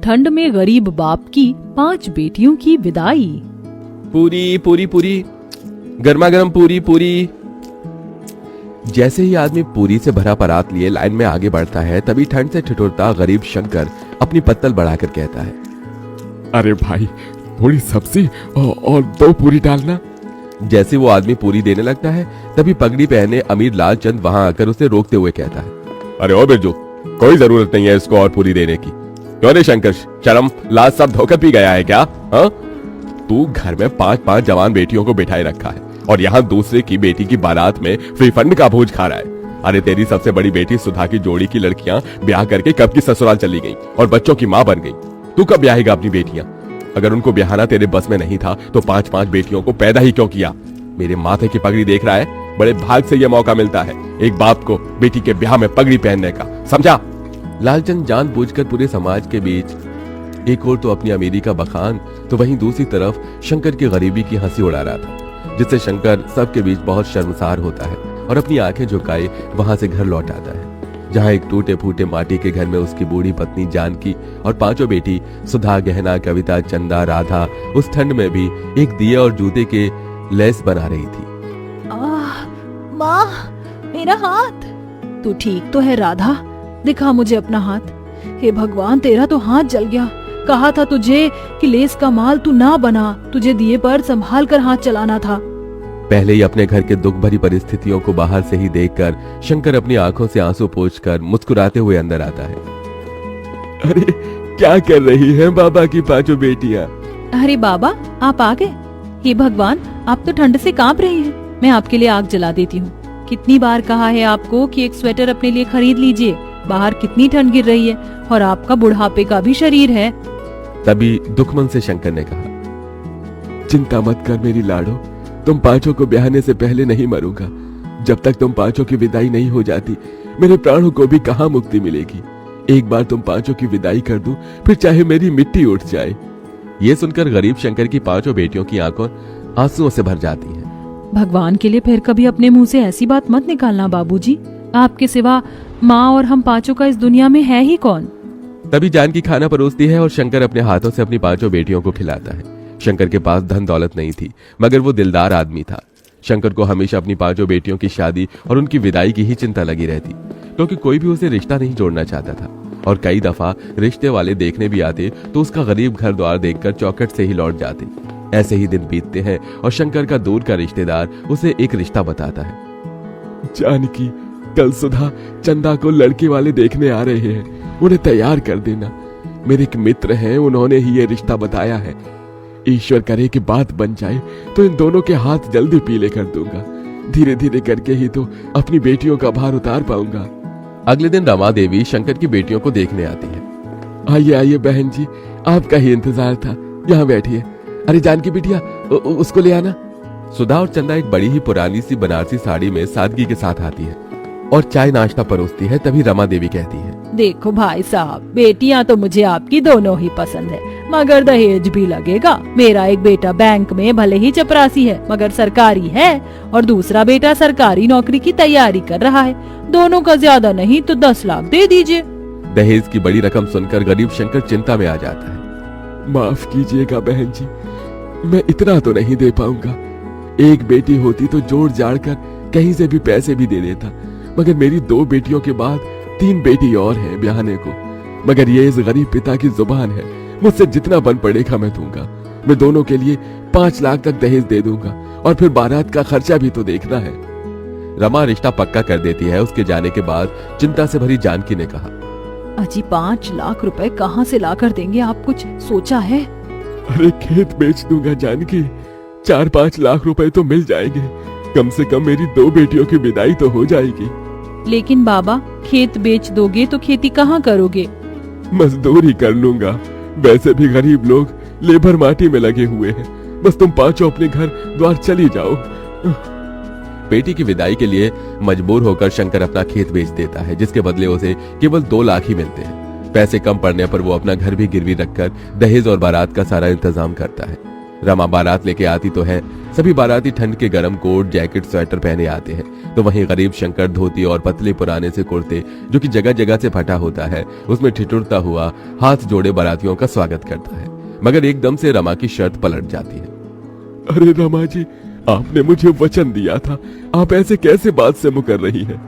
ठंड में गरीब बाप की 5 बेटियों की विदाई। पूरी पूरी पूरी, गर्मा गर्म पूरी पूरी। जैसे ही आदमी पूरी से भरा परात लिए लाइन में आगे बढ़ता है, तभी ठंड से ठिठुरता गरीब शंकर अपनी पत्तल बढ़ाकर कहता है, अरे भाई थोड़ी सब्जी और 2 पूरी डालना। जैसे वो आदमी पूरी देने लगता है, तभी पगड़ी पहने अमीर लालचंद वहां आकर उसे रोकते हुए कहता है, अरे ओ बिरजू, कोई जरूरत नहीं है इसको और पूरी देने की। क्यों रे शंकर, शर्म लाज सब धोकर पी गया है क्या? हाँ, तू घर में 5-5 जवान बेटियों को बिठाए रखा है और यहाँ दूसरे की बेटी की बारात में फ्री फंड का भोज खा रहा है। अरे तेरी सबसे बड़ी बेटी सुधा की जोड़ी की लड़कियां ब्याह करके कब की ससुराल चली गई और बच्चों की माँ बन गई। तू कब ब्याहेगा अपनी बेटियां? अगर उनको ब्याहना तेरे बस में नहीं था तो 5-5 बेटियों को पैदा ही क्यों किया? मेरे माथे की पगड़ी देख रहा है, बड़े भाग से यह मौका मिलता है एक बाप को बेटी के ब्याह में पगड़ी पहनने का, समझा? लालचंद जानबूझकर पूरे समाज के बीच एक और तो अपनी अमीरी का बखान, तो वहीं दूसरी तरफ शंकर की गरीबी की हंसी उड़ा रहा था, जिससे शंकर सबके बीच बहुत शर्मसार होता है और अपनी आंखें झुकाए वहां से घर लौट आता है, जहां एक टूटे फूटे माटी के घर में उसकी बूढ़ी पत्नी जानकी और 5 बेटी सुधा, गहना, कविता, चंदा, राधा उस ठंड में भी एक दिए और जूते के लेस बना रही थी। माँ, मेरा हाथ। तू ठीक तो है राधा? दिखा मुझे अपना हाथ। हे भगवान, तेरा तो हाथ जल गया। कहा था तुझे कि लेस का माल तू ना बना, तुझे दिए पर संभाल कर हाथ चलाना था। पहले ही अपने घर के दुख भरी परिस्थितियों को बाहर से ही देखकर शंकर अपनी आंखों से आंसू पोंछकर मुस्कुराते हुए अंदर आता है। अरे क्या कर रही हैं बाबा की 5 बेटियां? अरे बाबा, आप आ गए। हे भगवान, आप तो ठंड से कांप रही हैं। मैं आपके लिए आग जला देती हूँ। कितनी बार कहा है आपको कि एक स्वेटर अपने लिए खरीद लीजिए, बाहर कितनी ठंड गिर रही है और आपका बुढ़ापे का भी शरीर है। तभी दुखमन से शंकर ने कहा, चिंता मत कर मेरी लाडो, तुम 5 को ब्याहने से पहले नहीं मरूंगा। जब तक तुम 5 की विदाई नहीं हो जाती, मेरे प्राणों को भी कहाँ मुक्ति मिलेगी। एक बार तुम 5 की विदाई कर दूं, फिर चाहे मेरी मिट्टी उठ जाए। ये सुनकर गरीब शंकर की 5 बेटियों की आंखों आंसुओं से भर जाती हैं। भगवान के लिए फिर कभी अपने मुंह से ऐसी बात मत निकालना बाबूजी। आपके सिवा माँ और हम 5 का इस दुनिया में है ही कौन? तभी जानकी खाना परोसती है और शंकर अपने हाथों से अपनी 5 बेटियों को खिलाता है। शंकर के पास धन दौलत नहीं थी, मगर वो दिलदार आदमी था। शंकर को हमेशा अपनी 5 बेटियों की शादी और उनकी विदाई की ही चिंता लगी रहती, क्योंकि कोई भी उसे रिश्ता नहीं जोड़ना चाहता था और कई दफा रिश्ते वाले देखने भी आते तो उसका गरीब घर द्वार देखकर चौखट से ही लौट जाते। ऐसे ही दिन बीतते हैं और शंकर का दूर का रिश्तेदार उसे एक रिश्ता बताता है। जानकी, कल सुधा चंदा को लड़के वाले देखने आ रहे हैं, उन्हें तैयार कर देना। मेरे एक मित्र हैं, उन्होंने ही ये रिश्ता बताया है। ईश्वर करे कि बात बन जाए तो इन दोनों के हाथ जल्दी पीले कर दूंगा। धीरे धीरे करके ही तो अपनी बेटियों का भार उतार पाऊंगा। अगले दिन रमा देवी शंकर की बेटियों को देखने आती है। आइए आइए बहन जी, आपका ही इंतजार था, यहाँ बैठिए। अरे जानकी बिटिया, उसको ले आना। सुधा और चंदा एक बड़ी ही पुरानी सी बनारसी साड़ी में सादगी के साथ आती है और चाय नाश्ता परोसती है। तभी रमा देवी कहती है, देखो भाई साहब, बेटियां तो मुझे आपकी दोनों ही पसंद है, मगर दहेज भी लगेगा। मेरा एक बेटा बैंक में भले ही चपरासी है मगर सरकारी है और दूसरा बेटा सरकारी नौकरी की तैयारी कर रहा है। दोनों का ज्यादा नहीं तो 10 लाख दे दीजिए। दहेज की बड़ी रकम सुनकर गरीब शंकर चिंता में आ जाता है। माफ कीजिएगा बहन जी, मैं इतना तो नहीं दे पाऊंगा। एक बेटी होती तो जोड़ जाड़ कर कहीं से भी पैसे भी दे देता, मगर मेरी 2 बेटियों के बाद 3 बेटी और हैं ब्याहने को। मगर ये इस गरीब पिता की जुबान है, मुझसे जितना बन पड़ेगा मैं दूंगा। मैं दोनों के लिए 5 लाख तक दहेज दे दूंगा और फिर बारात का खर्चा भी तो देखना है। रमा रिश्ता पक्का कर देती है। उसके जाने के बाद चिंता से भरी जानकी ने कहा, अजी 5 लाख रुपए कहाँ से लाकर देंगे, आप कुछ सोचा है? अरे खेत बेच दूंगा जानकी, 4-5 लाख रुपए तो मिल जाएंगे। कम से कम मेरी 2 बेटियों की विदाई तो हो जाएगी। लेकिन बाबा, खेत बेच दोगे तो खेती कहाँ करोगे? मजदूरी कर लूंगा। वैसे भी गरीब लोग लेबर माटी में लगे हुए हैं। बस तुम 5 अपने घर द्वार चली जाओ। बेटी की विदाई के लिए मजबूर होकर शंकर अपना खेत बेच देता है, जिसके बदले उसे केवल 2 लाख ही मिलते हैं। पैसे कम पड़ने पर वो अपना घर भी गिरवी रखकर दहेज और बारात का सारा इंतजाम करता है। रमा बारात लेके आती तो है। सभी बाराती ठंड के गर्म कोट, जैकेट, स्वेटर पहने आते हैं, तो वहीं गरीब शंकर धोती और पतले पुराने से कुर्ते जो कि जगह जगह से फटा होता है उसमें ठिठुरता हुआ हाथ जोड़े बारातियों का स्वागत करता है। मगर एकदम से रमा की शर्त पलट जाती है। अरे रमा जी, आपने मुझे वचन दिया था, आप ऐसे कैसे बात से मुकर रही हैं?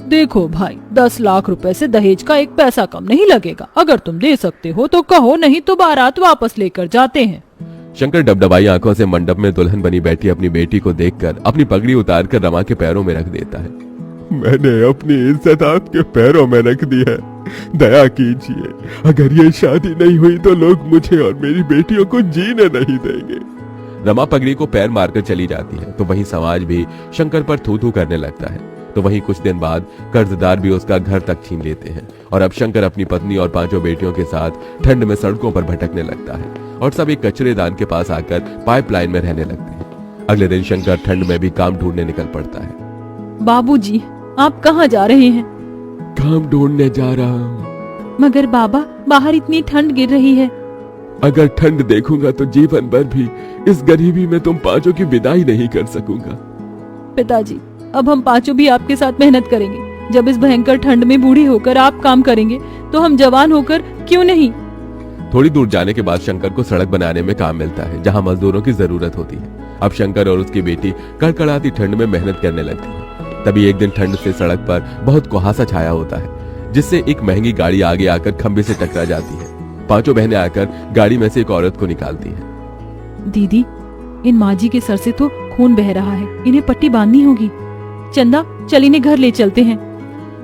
देखो भाई, 10 लाख रुपए से दहेज का एक पैसा कम नहीं लगेगा। अगर तुम दे सकते हो तो कहो, नहीं तो बारात वापस लेकर जाते हैं। शंकर डबडबाई आंखों से मंडप में दुल्हन बनी बैठी अपनी बेटी को देखकर अपनी पगड़ी उतारकर रमा के पैरों में रख देता है। मैंने अपनी इज्जत आपके पैरों में रख दी है, दया कीजिए। अगर ये शादी नहीं हुई तो लोग मुझे और मेरी बेटियों को जीने नहीं देंगे। रमा पगड़ी को पैर मारकर चली जाती है, तो वहीं समाज भी शंकर पर थू थू करने लगता है। तो वहीं कुछ दिन बाद कर्जदार भी उसका घर तक छीन लेते हैं और अब शंकर अपनी पत्नी और 5 बेटियों के साथ ठंड में सड़कों पर भटकने लगता है और सब एक कचरेदान के पास आकर पाइपलाइन में रहने लगते हैं। अगले दिन शंकर ठंड में भी काम ढूंढने निकल पड़ता है। बाबूजी, आप कहाँ जा रहे हैं? काम ढूंढने जा रहा हूँ। मगर बाबा, बाहर इतनी ठंड गिर रही है। अगर ठंड देखूंगा तो जीवन भर भी इस गरीबी में तुम 5 की विदाई नहीं कर सकूंगा। पिताजी, अब हम 5 भी आपके साथ मेहनत करेंगे। जब इस भयंकर ठंड में बूढ़ी होकर आप काम करेंगे तो हम जवान होकर क्यों नहीं? थोड़ी दूर जाने के बाद शंकर को सड़क बनाने में काम मिलता है, जहां मजदूरों की जरूरत होती है। अब शंकर और उसकी बेटी कड़कड़ाती ठंड में मेहनत करने लगती है। तभी एक दिन ठंड से सड़क पर बहुत कुहासा छाया होता है, जिससे एक महंगी गाड़ी आगे आकर खंबे से टकरा जाती है। 5 बहनें आकर गाड़ी में से एक औरत को निकालती हैं। दीदी, इन माँ जी के सर से तो खून बह रहा है, इन्हें पट्टी बांधनी होगी। चंदा, चल इन्हें घर ले चलते हैं।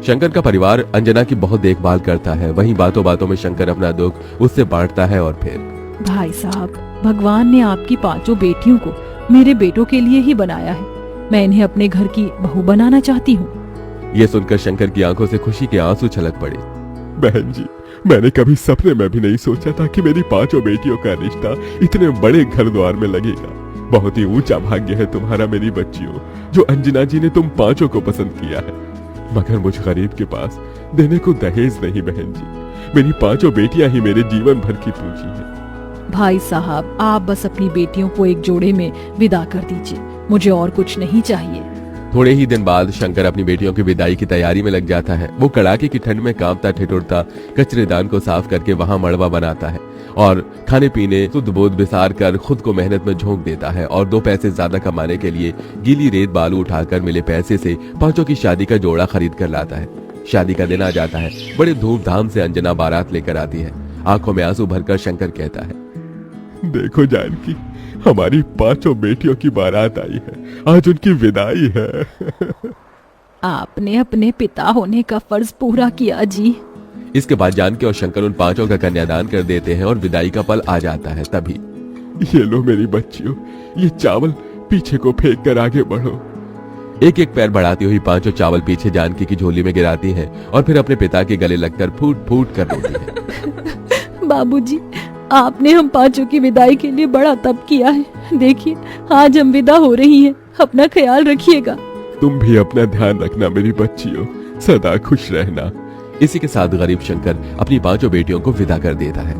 शंकर का परिवार अंजना की बहुत देखभाल करता है। वहीं बातों बातों में शंकर अपना दुख उससे बांटता है और फिर, भाई साहब, भगवान ने आपकी 5 बेटियों को मेरे बेटों के लिए ही बनाया है। मैं इन्हें अपने घर की बहू बनाना चाहती हूँ। ये सुनकर शंकर की आंखों से खुशी के आंसू छलक पड़े। बहन जी, मैंने कभी सपने में भी नहीं सोचा था कि मेरी 5 बेटियों का रिश्ता इतने बड़े घर द्वार में लगेगा। बहुत ही ऊंचा भाग्य है तुम्हारा मेरी बच्चियों, जो अंजना जी ने तुम 5 को पसंद किया है। मगर मुझ गरीब के पास देने को दहेज नहीं बहन जी। मेरी 5 बेटियां ही मेरे जीवन भर की पूंजी है। भाई साहब, आप बस अपनी बेटियों को एक जोड़े में विदा कर दीजिए, मुझे और कुछ नहीं चाहिए। थोड़े ही दिन बाद शंकर अपनी बेटियों की विदाई की तैयारी में लग जाता है। वो कड़ाके की ठंड में कांपता ठिठुरता कचरेदान को साफ करके वहां मड़वा बनाता है और खाने पीने शुद्ध बोध बिसार कर खुद को मेहनत में झोंक देता है और 2 पैसे ज्यादा कमाने के लिए गीली रेत बालू उठाकर मिले पैसे से 5 की शादी का जोड़ा खरीद कर लाता है। शादी का दिन आ जाता है। बड़े धूमधाम से अंजना बारात लेकर आती है। आंखों में आंसू भरकर शंकर कहता है, देखो जानकी, हमारी 5 बेटियों की बारात आई है, आज उनकी विदाई है। आपने अपने पिता होने का फर्ज पूरा किया जी। इसके बाद जानकी और शंकर उन 5 का कन्यादान कर देते हैं और विदाई का पल आ जाता है। तभी, ये लो मेरी बच्चियों, ये चावल पीछे को फेंक कर आगे बढ़ो। एक एक पैर बढ़ाती हुई 5 चावल पीछे जानकी की झोली में गिराती हैं और फिर अपने पिता के गले लगकर फूट फूट कर रोती हैं। बाबूजी, आपने हम 5 की विदाई के लिए बड़ा तप किया है। देखिए, आज हम विदा हो रही हैं। अपना ख्याल रखिएगा। तुम भी अपना ध्यान रखना मेरी बच्चियों, सदा खुश रहना। इसी के साथ गरीब शंकर अपनी 5 बेटियों को विदा कर देता है।